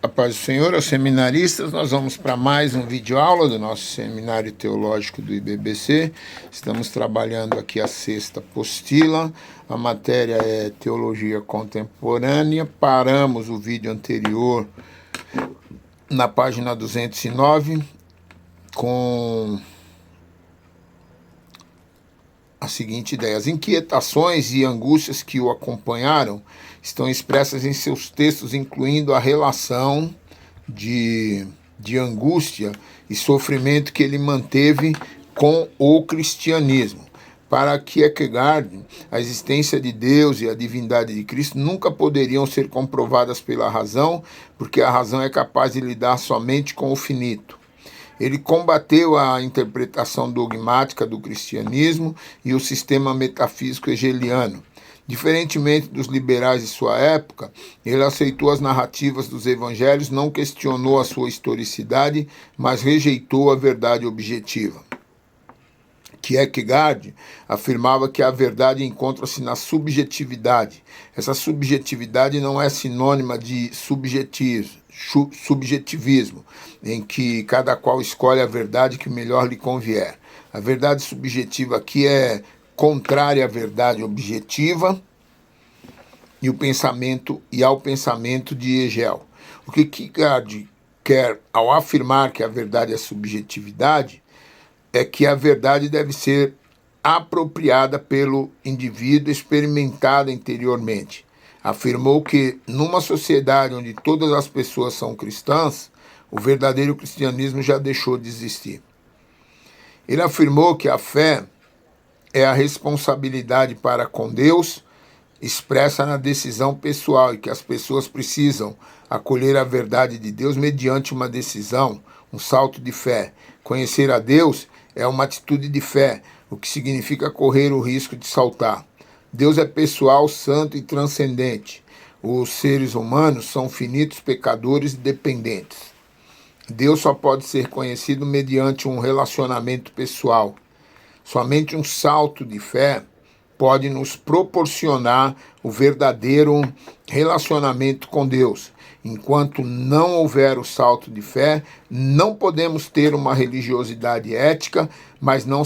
A paz do Senhor, aos seminaristas, nós vamos para mais um vídeo-aula do nosso Seminário Teológico do IBBC. Estamos trabalhando aqui a sexta apostila, a matéria é Teologia Contemporânea. Paramos o vídeo anterior na página 209 com a seguinte ideia: as inquietações e angústias que o acompanharam estão expressas em seus textos, incluindo a relação de angústia e sofrimento que ele manteve com o cristianismo. Para Kierkegaard, a existência de Deus e a divindade de Cristo nunca poderiam ser comprovadas pela razão, porque a razão é capaz de lidar somente com o finito. Ele combateu a interpretação dogmática do cristianismo e o sistema metafísico hegeliano. Diferentemente dos liberais de sua época, ele aceitou as narrativas dos evangelhos, não questionou a sua historicidade, mas rejeitou a verdade objetiva. Kierkegaard afirmava que a verdade encontra-se na subjetividade. Essa subjetividade não é sinônima de subjetivismo, em que cada qual escolhe a verdade que melhor lhe convier. A verdade subjetiva aqui é contrária à verdade objetiva e ao pensamento de Hegel. O que Kierkegaard quer ao afirmar que a verdade é subjetividade é que a verdade deve ser apropriada pelo indivíduo, experimentada interiormente. Afirmou que, numa sociedade onde todas as pessoas são cristãs, o verdadeiro cristianismo já deixou de existir. Ele afirmou que a fé é a responsabilidade para com Deus expressa na decisão pessoal e que as pessoas precisam acolher a verdade de Deus mediante uma decisão, um salto de fé. Conhecer a Deus é uma atitude de fé, o que significa correr o risco de saltar. Deus é pessoal, santo e transcendente. Os seres humanos são finitos, pecadores e dependentes. Deus só pode ser conhecido mediante um relacionamento pessoal. Somente um salto de fé pode nos proporcionar o verdadeiro relacionamento com Deus. Enquanto não houver o salto de fé, não podemos ter uma religiosidade ética, mas não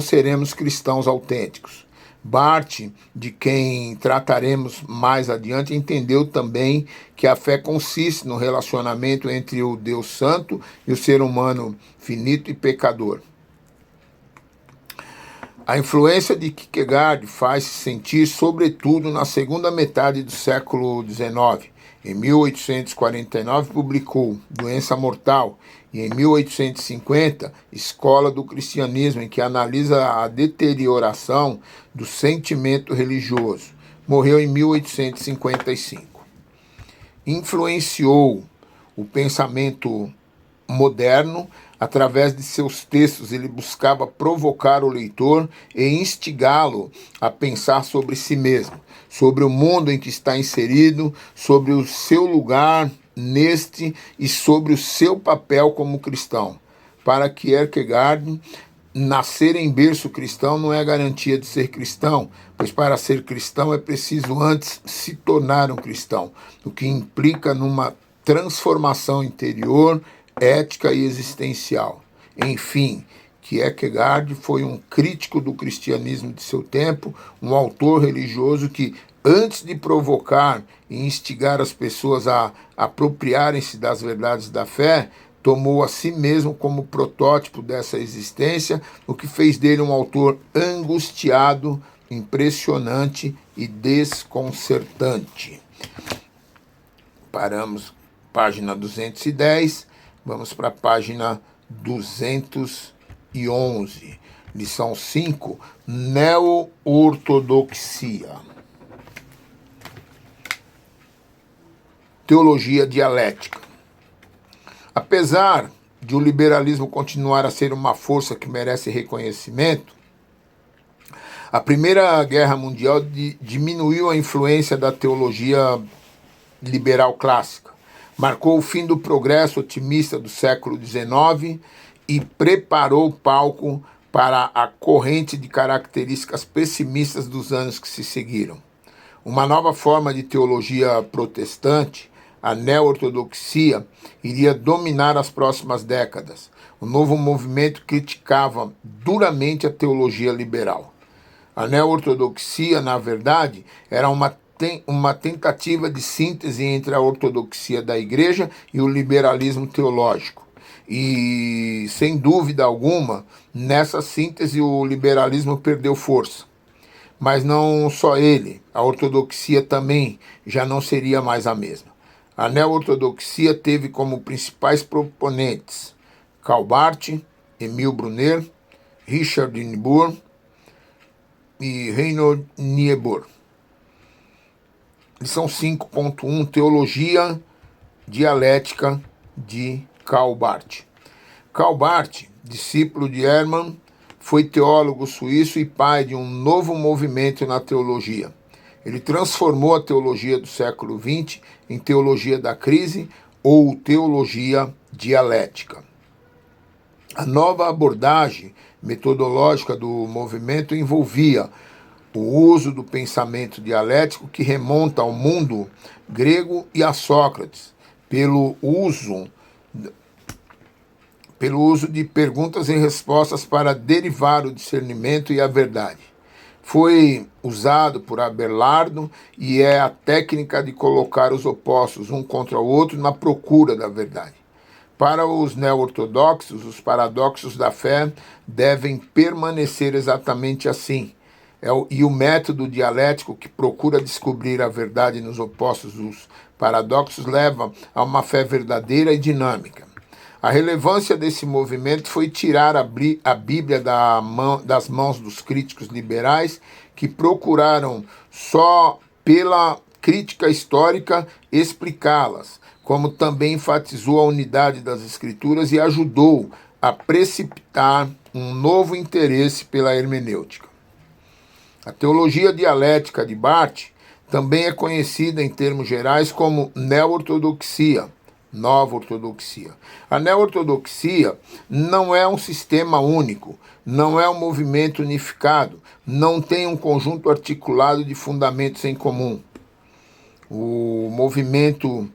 seremos cristãos autênticos. Barth, de quem trataremos mais adiante, entendeu também que a fé consiste no relacionamento entre o Deus Santo e o ser humano finito e pecador. A influência de Kierkegaard faz-se sentir sobretudo na segunda metade do século XIX. Em 1849 publicou Doença Mortal e em 1850 Escola do Cristianismo, em que analisa a deterioração do sentimento religioso. Morreu em 1855. Influenciou o pensamento moderno. Através de seus textos, ele buscava provocar o leitor e instigá-lo a pensar sobre si mesmo, sobre o mundo em que está inserido, sobre o seu lugar neste e sobre o seu papel como cristão. Para Kierkegaard, nascer em berço cristão não é garantia de ser cristão, pois para ser cristão é preciso antes se tornar um cristão, o que implica numa transformação interior, ética e existencial. Enfim, Kierkegaard foi um crítico do cristianismo de seu tempo, um autor religioso que, antes de provocar e instigar as pessoas a apropriarem-se das verdades da fé, tomou a si mesmo como protótipo dessa existência, o que fez dele um autor angustiado, impressionante e desconcertante. Paramos, página 210. Vamos para a página 211, lição 5, Neo-ortodoxia. Teologia dialética. Apesar de o liberalismo continuar a ser uma força que merece reconhecimento, a Primeira Guerra Mundial diminuiu a influência da teologia liberal clássica. Marcou o fim do progresso otimista do século XIX e preparou o palco para a corrente de características pessimistas dos anos que se seguiram. Uma nova forma de teologia protestante, a neo-ortodoxia iria dominar as próximas décadas. O novo movimento criticava duramente a teologia liberal. A neo-ortodoxia, na verdade, era uma tentativa de síntese entre a ortodoxia da igreja e o liberalismo teológico. E, sem dúvida alguma, nessa síntese o liberalismo perdeu força. Mas não só ele, a ortodoxia também já não seria mais a mesma. A neo-ortodoxia teve como principais proponentes Karl Barth, Emil Brunner, Richard Niebuhr e Reinhold Niebuhr. Lição 5.1, Teologia Dialética de Karl Barth. Karl Barth, discípulo de Hermann, foi teólogo suíço e pai de um novo movimento na teologia. Ele transformou a teologia do século XX em teologia da crise ou teologia dialética. A nova abordagem metodológica do movimento envolvia o uso do pensamento dialético que remonta ao mundo grego e a Sócrates, pelo uso de perguntas e respostas para derivar o discernimento e a verdade. Foi usado por Abelardo e é a técnica de colocar os opostos um contra o outro na procura da verdade. Para os neo-ortodoxos, os paradoxos da fé devem permanecer exatamente assim. E o método dialético que procura descobrir a verdade nos opostos dos paradoxos leva a uma fé verdadeira e dinâmica. A relevância desse movimento foi tirar a Bíblia das mãos dos críticos liberais que procuraram só pela crítica histórica explicá-las, como também enfatizou a unidade das Escrituras e ajudou a precipitar um novo interesse pela hermenêutica. A teologia dialética de Barth também é conhecida em termos gerais como neo-ortodoxia, nova ortodoxia. A neo-ortodoxia não é um sistema único, não é um movimento unificado, não tem um conjunto articulado de fundamentos em comum. O movimento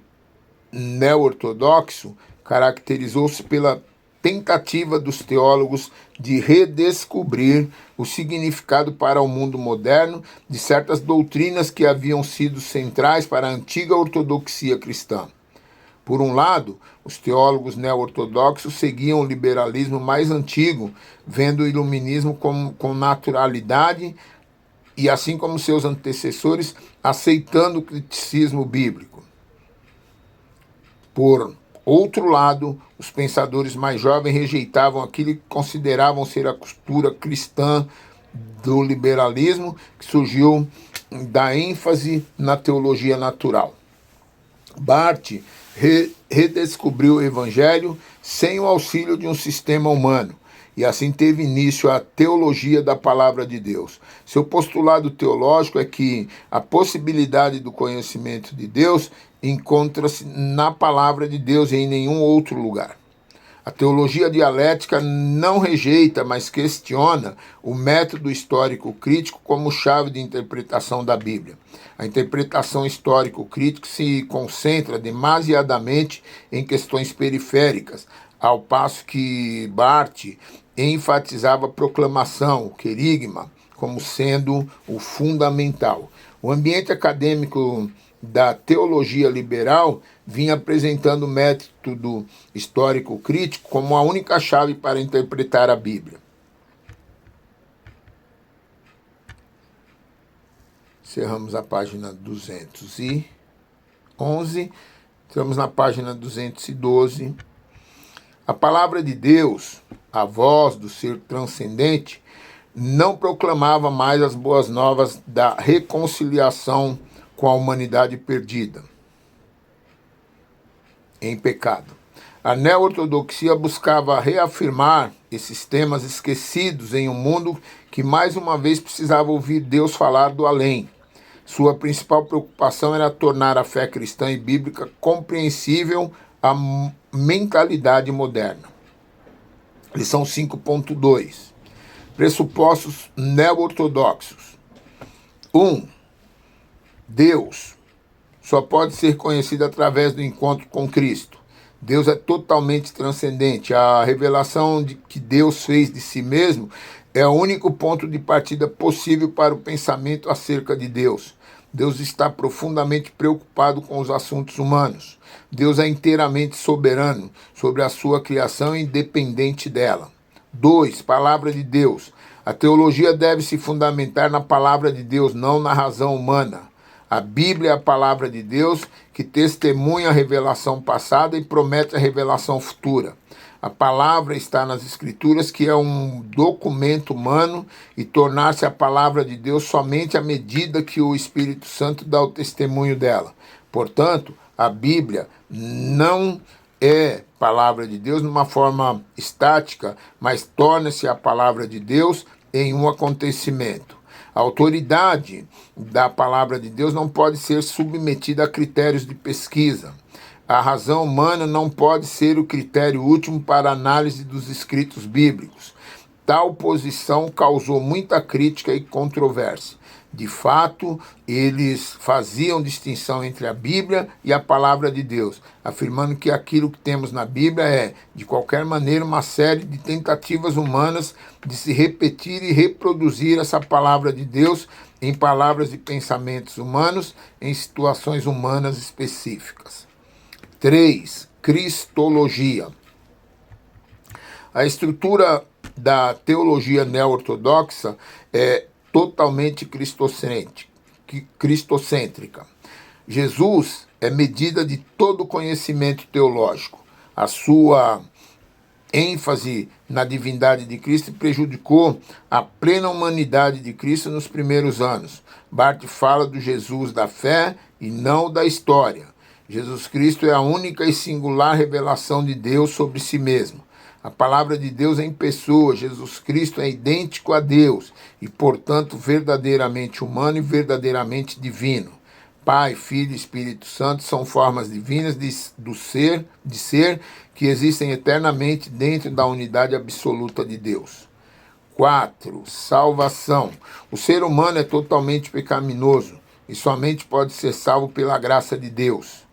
neo-ortodoxo caracterizou-se pela tentativa dos teólogos de redescobrir o significado para o mundo moderno de certas doutrinas que haviam sido centrais para a antiga ortodoxia cristã. Por um lado, os teólogos neo-ortodoxos seguiam o liberalismo mais antigo, vendo o iluminismo com naturalidade e, assim como seus antecessores, aceitando o criticismo bíblico. Por outro lado, os pensadores mais jovens rejeitavam aquilo que consideravam ser a cultura cristã do liberalismo, que surgiu da ênfase na teologia natural. Barth redescobriu o Evangelho sem o auxílio de um sistema humano, e assim teve início a teologia da palavra de Deus. Seu postulado teológico é que a possibilidade do conhecimento de Deus encontra-se na palavra de Deus e em nenhum outro lugar. A teologia dialética não rejeita, mas questiona o método histórico-crítico como chave de interpretação da Bíblia. A interpretação histórico-crítica se concentra demasiadamente em questões periféricas, ao passo que Barth enfatizava a proclamação, o querigma, como sendo o fundamental. O ambiente acadêmico da teologia liberal vinha apresentando o método histórico-crítico como a única chave para interpretar a Bíblia. Encerramos a página 211, estamos na página 212. A palavra de Deus, a voz do ser transcendente, não proclamava mais as boas novas da reconciliação com a humanidade perdida em pecado. A neo-ortodoxia buscava reafirmar esses temas esquecidos em um mundo que mais uma vez precisava ouvir Deus falar do além. Sua principal preocupação era tornar a fé cristã e bíblica compreensível à mentalidade moderna. Lição 5.2. Pressupostos neo-ortodoxos. 1. Deus, só pode ser conhecida através do encontro com Cristo. Deus é totalmente transcendente. A revelação que Deus fez de si mesmo é o único ponto de partida possível para o pensamento acerca de Deus. Deus está profundamente preocupado com os assuntos humanos. Deus é inteiramente soberano sobre a sua criação e independente dela. 2. Palavra de Deus. A teologia deve se fundamentar na palavra de Deus, não na razão humana. A Bíblia é a palavra de Deus que testemunha a revelação passada e promete a revelação futura. A palavra está nas Escrituras, que é um documento humano, e tornar-se a palavra de Deus somente à medida que o Espírito Santo dá o testemunho dela. Portanto, a Bíblia não é palavra de Deus numa forma estática, mas torna-se a palavra de Deus em um acontecimento. A autoridade da palavra de Deus não pode ser submetida a critérios de pesquisa. A razão humana não pode ser o critério último para a análise dos escritos bíblicos. Tal posição causou muita crítica e controvérsia. De fato, eles faziam distinção entre a Bíblia e a palavra de Deus, afirmando que aquilo que temos na Bíblia é, de qualquer maneira, uma série de tentativas humanas de se repetir e reproduzir essa palavra de Deus em palavras e pensamentos humanos, em situações humanas específicas. 3. Cristologia. A estrutura da teologia neo-ortodoxa é totalmente cristocêntrica. Jesus é medida de todo conhecimento teológico. A sua ênfase na divindade de Cristo prejudicou a plena humanidade de Cristo nos primeiros anos. Barth fala do Jesus da fé e não da história. Jesus Cristo é a única e singular revelação de Deus sobre si mesmo. A palavra de Deus é em pessoa. Jesus Cristo é idêntico a Deus e, portanto, verdadeiramente humano e verdadeiramente divino. Pai, Filho e Espírito Santo são formas divinas de ser que existem eternamente dentro da unidade absoluta de Deus. 4. Salvação. O ser humano é totalmente pecaminoso e somente pode ser salvo pela graça de Deus.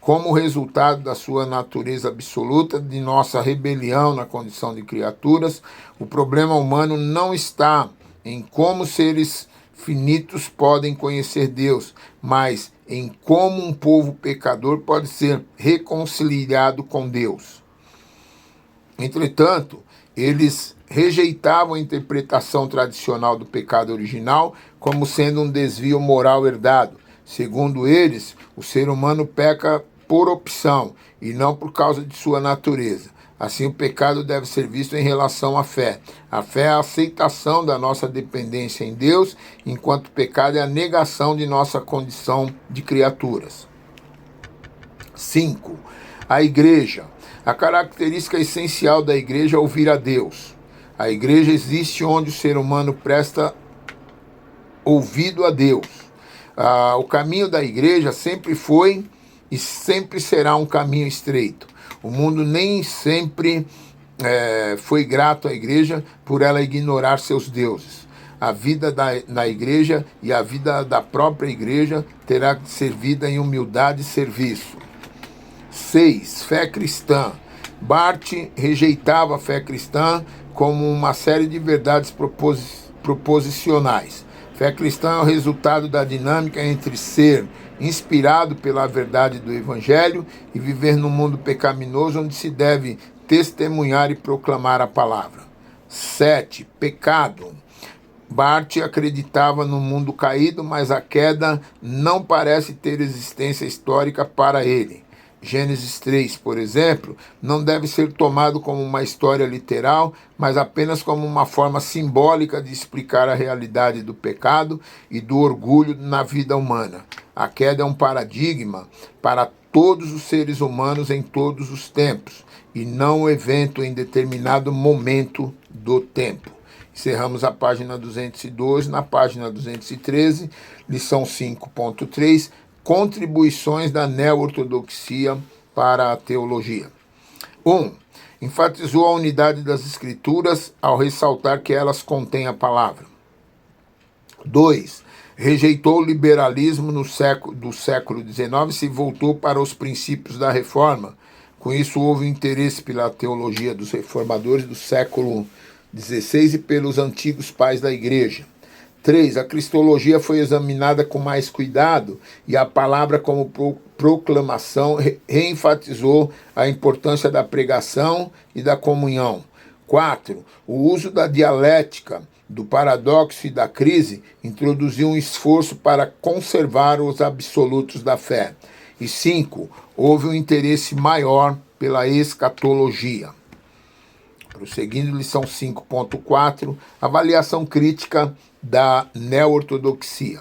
Como resultado da sua natureza absoluta, de nossa rebelião na condição de criaturas, o problema humano não está em como seres finitos podem conhecer Deus, mas em como um povo pecador pode ser reconciliado com Deus. Entretanto, eles rejeitavam a interpretação tradicional do pecado original como sendo um desvio moral herdado. Segundo eles, o ser humano peca por opção e não por causa de sua natureza. Assim, o pecado deve ser visto em relação à fé. A fé é a aceitação da nossa dependência em Deus, enquanto o pecado é a negação de nossa condição de criaturas. 5. A igreja. A característica essencial da igreja é ouvir a Deus. A igreja existe onde o ser humano presta ouvido a Deus. O caminho da igreja sempre foi e sempre será um caminho estreito. O mundo nem sempre foi grato à igreja por ela ignorar seus deuses. A vida na igreja e a vida da própria igreja terá que ser vida em humildade e serviço. 6. Fé cristã. Barth rejeitava a fé cristã como uma série de verdades proposicionais. Fé cristã é o resultado da dinâmica entre ser inspirado pela verdade do Evangelho e viver num mundo pecaminoso onde se deve testemunhar e proclamar a palavra. 7. Pecado. Barth acreditava no mundo caído, mas a queda não parece ter existência histórica para ele. Gênesis 3, por exemplo, não deve ser tomado como uma história literal, mas apenas como uma forma simbólica de explicar a realidade do pecado e do orgulho na vida humana. A queda é um paradigma para todos os seres humanos em todos os tempos, e não um evento em determinado momento do tempo. Encerramos a página 212, na página 213, lição 5.3, contribuições da neo-ortodoxia para a teologia. 1. Enfatizou a unidade das Escrituras ao ressaltar que elas contêm a palavra. 2. Rejeitou o liberalismo do século XIX e se voltou para os princípios da reforma. Com isso, houve interesse pela teologia dos reformadores do século XVI e pelos antigos pais da Igreja. 3. A cristologia foi examinada com mais cuidado e a palavra como proclamação reenfatizou a importância da pregação e da comunhão. 4. O uso da dialética, do paradoxo e da crise introduziu um esforço para conservar os absolutos da fé. E 5. Houve um interesse maior pela escatologia. Prosseguindo, lição 5.4, avaliação crítica da neo-ortodoxia.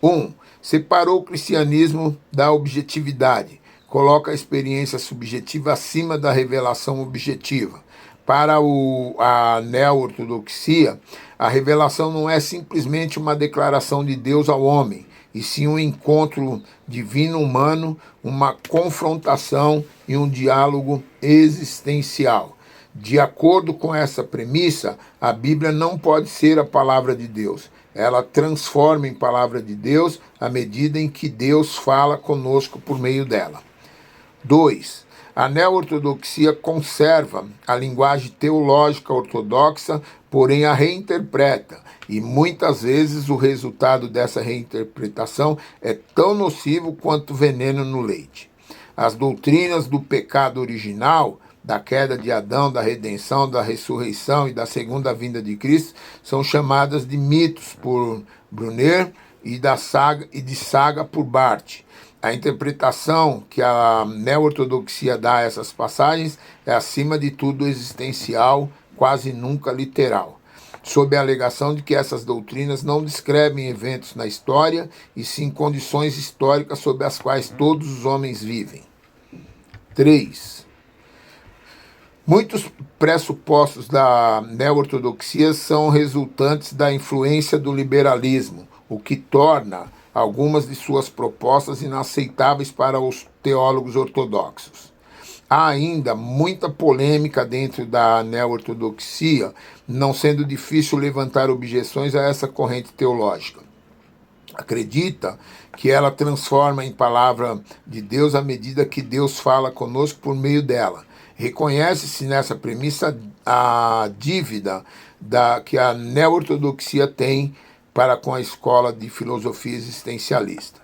1. Separou o cristianismo da objetividade, coloca a experiência subjetiva acima da revelação objetiva. Para a neo-ortodoxia, a revelação não é simplesmente uma declaração de Deus ao homem, e sim um encontro divino-humano, uma confrontação e um diálogo existencial. De acordo com essa premissa, a Bíblia não pode ser a palavra de Deus. Ela transforma em palavra de Deus à medida em que Deus fala conosco por meio dela. 2. A neo-ortodoxia conserva a linguagem teológica ortodoxa, porém a reinterpreta, e muitas vezes o resultado dessa reinterpretação é tão nocivo quanto veneno no leite. As doutrinas do pecado original, da queda de Adão, da redenção, da ressurreição e da segunda vinda de Cristo, são chamadas de mitos por Brunner e de saga por Barth. A interpretação que a neo-ortodoxia dá a essas passagens é, acima de tudo, existencial, quase nunca literal, sob a alegação de que essas doutrinas não descrevem eventos na história, e sim condições históricas sob as quais todos os homens vivem. 3. Muitos pressupostos da neo-ortodoxia são resultantes da influência do liberalismo, o que torna algumas de suas propostas inaceitáveis para os teólogos ortodoxos. Há ainda muita polêmica dentro da neo-ortodoxia, não sendo difícil levantar objeções a essa corrente teológica. Acredita que ela transforma em palavra de Deus à medida que Deus fala conosco por meio dela. Reconhece-se nessa premissa a dívida que a neo-ortodoxia tem para com a escola de filosofia existencialista.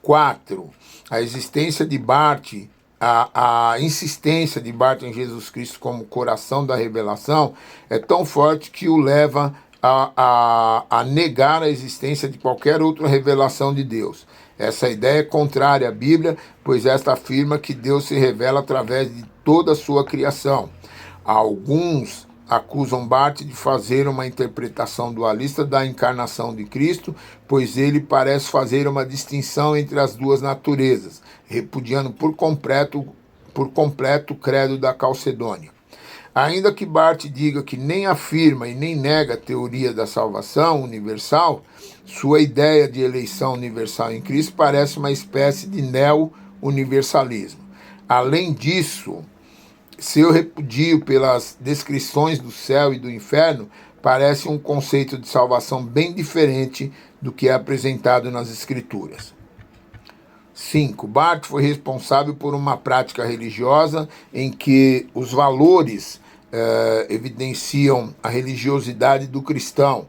4. A existência de Barth, a insistência de Barth em Jesus Cristo como coração da revelação é tão forte que o leva a negar a existência de qualquer outra revelação de Deus. Essa ideia é contrária à Bíblia, pois esta afirma que Deus se revela através de toda a sua criação. Alguns acusam Barth de fazer uma interpretação dualista da encarnação de Cristo, pois ele parece fazer uma distinção entre as duas naturezas, repudiando por completo o credo da Calcedônia. Ainda que Barth diga que nem afirma e nem nega a teoria da salvação universal, sua ideia de eleição universal em Cristo parece uma espécie de neo-universalismo. Além disso, seu repudio pelas descrições do céu e do inferno parece um conceito de salvação bem diferente do que é apresentado nas Escrituras. 5. Barth foi responsável por uma prática religiosa em que os valores evidenciam a religiosidade do cristão.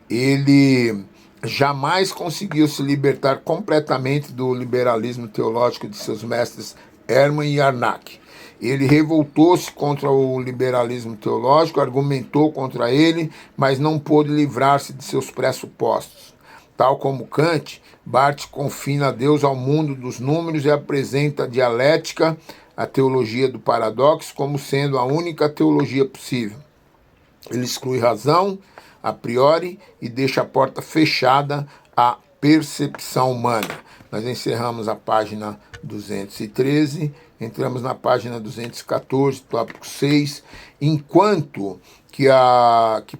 Ele jamais conseguiu se libertar completamente do liberalismo teológico de seus mestres Hermann e Arnack. Ele revoltou-se contra o liberalismo teológico, argumentou contra ele, mas não pôde livrar-se de seus pressupostos. Tal como Kant, Barth confina Deus ao mundo dos números e apresenta a dialética, a teologia do paradoxo, como sendo a única teologia possível. Ele exclui razão, a priori, e deixa a porta fechada à percepção humana. Nós encerramos a página 213, entramos na página 214, tópico 6, enquanto que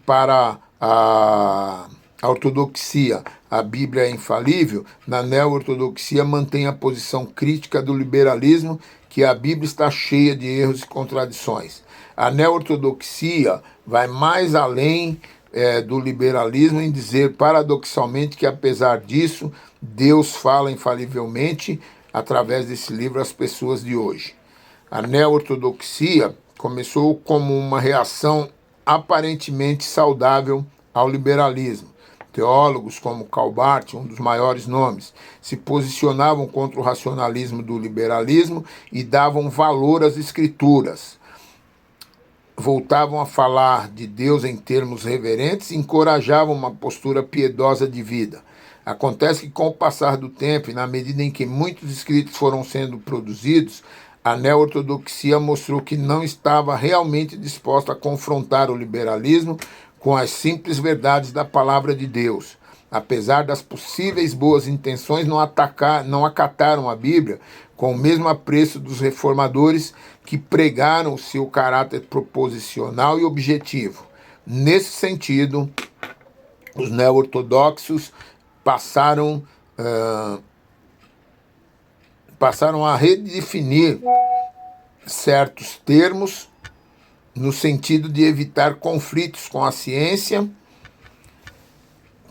para a ortodoxia a Bíblia é infalível, na neo-ortodoxia mantém a posição crítica do liberalismo, que a Bíblia está cheia de erros e contradições. A neo-ortodoxia vai mais além do liberalismo em dizer paradoxalmente que, apesar disso, Deus fala infalivelmente através desse livro às pessoas de hoje. A neo-ortodoxia começou como uma reação aparentemente saudável ao liberalismo. Teólogos como Karl Barth, um dos maiores nomes, se posicionavam contra o racionalismo do liberalismo e davam valor às escrituras. Voltavam a falar de Deus em termos reverentes e encorajavam uma postura piedosa de vida. Acontece que, com o passar do tempo e na medida em que muitos escritos foram sendo produzidos, a neo-ortodoxia mostrou que não estava realmente disposta a confrontar o liberalismo com as simples verdades da palavra de Deus. Apesar das possíveis boas intenções, não acataram a Bíblia com o mesmo apreço dos reformadores que pregaram o seu caráter proposicional e objetivo. Nesse sentido, os neo-ortodoxos passaram a redefinir certos termos no sentido de evitar conflitos com a ciência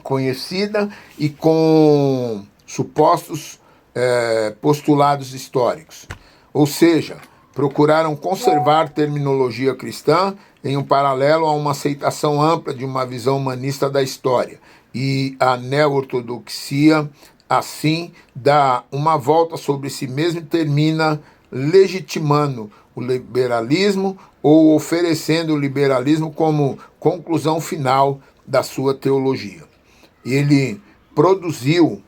conhecida e com supostos postulados históricos. Ou seja, procuraram conservar terminologia cristã em um paralelo a uma aceitação ampla de uma visão humanista da história. E a neo-ortodoxia, assim, dá uma volta sobre si mesma e termina legitimando o liberalismo ou oferecendo o liberalismo como conclusão final da sua teologia. Ele produziu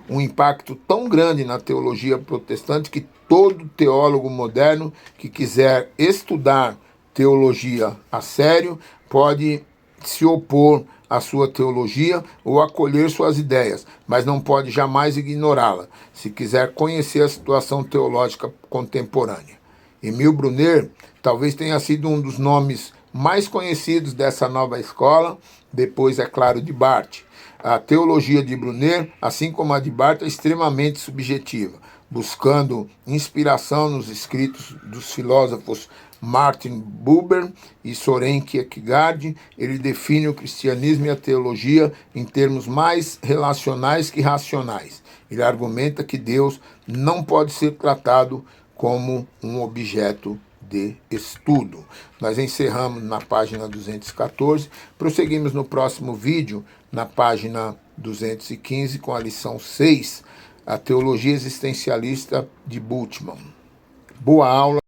um impacto tão grande na teologia protestante que todo teólogo moderno que quiser estudar teologia a sério pode se opor à sua teologia ou acolher suas ideias, mas não pode jamais ignorá-la, se quiser conhecer a situação teológica contemporânea. Emil Brunner talvez tenha sido um dos nomes mais conhecidos dessa nova escola, depois, é claro, de Barth. A teologia de Brunner, assim como a de Barth, é extremamente subjetiva, buscando inspiração nos escritos dos filósofos Martin Buber e Soren Kierkegaard. Ele define o cristianismo e a teologia em termos mais relacionais que racionais. Ele argumenta que Deus não pode ser tratado como um objeto de estudo. Nós encerramos na página 214, prosseguimos no próximo vídeo, na página 215, com a lição 6, a teologia existencialista de Bultmann. Boa aula.